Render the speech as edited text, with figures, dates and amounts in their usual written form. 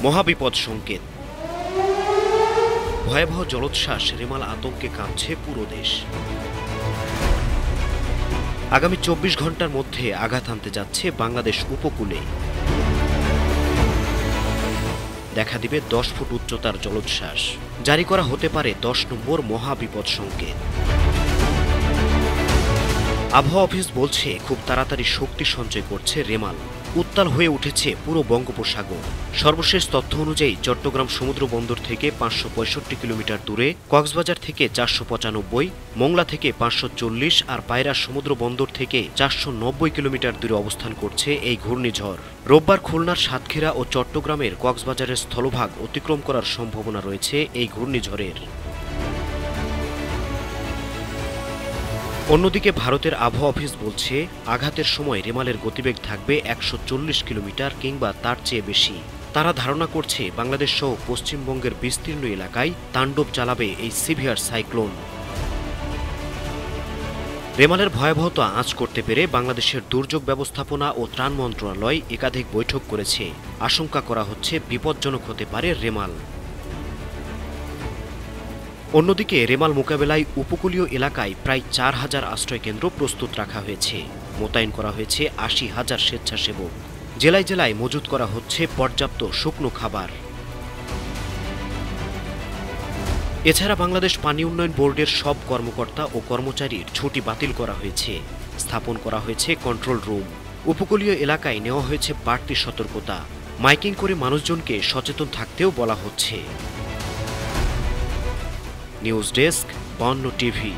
মহাবিপদ সংকেত। ভয়াবহ জলোচ্ছ্বাস, রেমাল আতঙ্কে কাঁপছে পুরো দেশ। আগামী 24 ঘন্টার মধ্যে আঘাত হানতে যাচ্ছে বাংলাদেশ উপকূলে। দেখা দিবে 10 ফুট উচ্চতার জলোচ্ছ্বাস। জারি করা হতে পারে 10 নম্বর মহাবিপদ সংকেত। আবহাওয়া অফিস বলছে খুব তাড়াতাড়ি শক্তি সঞ্চয় করছে রেমাল। উত্তাল হয়ে উঠেছে পুরো বঙ্গোপসাগর। সর্বশেষ তথ্য অনুযায়ী চট্টগ্রাম সমুদ্র বন্দর থেকে 565 কিলোমিটার দূরে, কক্সবাজার থেকে 495, মোংলা থেকে 540 আর পায়রা সমুদ্র বন্দর থেকে 490 কিলোমিটার দূরে অবস্থান করছে এই ঘূর্ণিঝড়। রোববার খুলনার সাতক্ষীরা ও চট্টগ্রামের কক্সবাজারের স্থলভাগ অতিক্রম করার সম্ভাবনা রয়েছে এই ঘূর্ণিঝড়ের। অন্যদিকে ভারতের আবহাওয়া অফিস বলছে আঘাতের সময় রেমালের গতিবেগ থাকবে 140 কিলোমিটার কিংবা তার চেয়ে বেশি। তারা ধারণা করছে বাংলাদেশ সহ পশ্চিমবঙ্গের বিস্তীর্ণ এলাকায় তাণ্ডব চালাবে এই সিভিয়ার সাইক্লোন। রেমালের ভয়াবহতা আঁচ করতে পেরে বাংলাদেশের দুর্যোগ ব্যবস্থাপনা ও ত্রাণ মন্ত্রণালয় একাধিক বৈঠক করেছে। আশঙ্কা করা হচ্ছে বিপজ্জনক হতে পারে রেমাল। অন্যদিকে রেমাল মোকাবেলায় উপকূলীয় এলাকায় প্রায় 4000 আশ্রয়কেন্দ্র প্রস্তুত রাখা হয়েছে। মোতায়েন করা হয়েছে 80,000 স্বেচ্ছাসেবক। জেলায় জেলায় মজুত করা হচ্ছে পর্যাপ্ত শুকনো খাবার। এছাড়া বাংলাদেশ পানি উন্নয়ন বোর্ডের সব কর্মকর্তা ও কর্মচারীর ছুটি বাতিল করা হয়েছে। স্থাপন করা হয়েছে কন্ট্রোল রুম। উপকূলীয় এলাকায় নেওয়া হয়েছে বাড়তি সতর্কতা। মাইকিং করে মানুষজনকে সচেতন থাকতেও বলা হচ্ছে। নিউজ ডেস্ক, বন্য টিভি।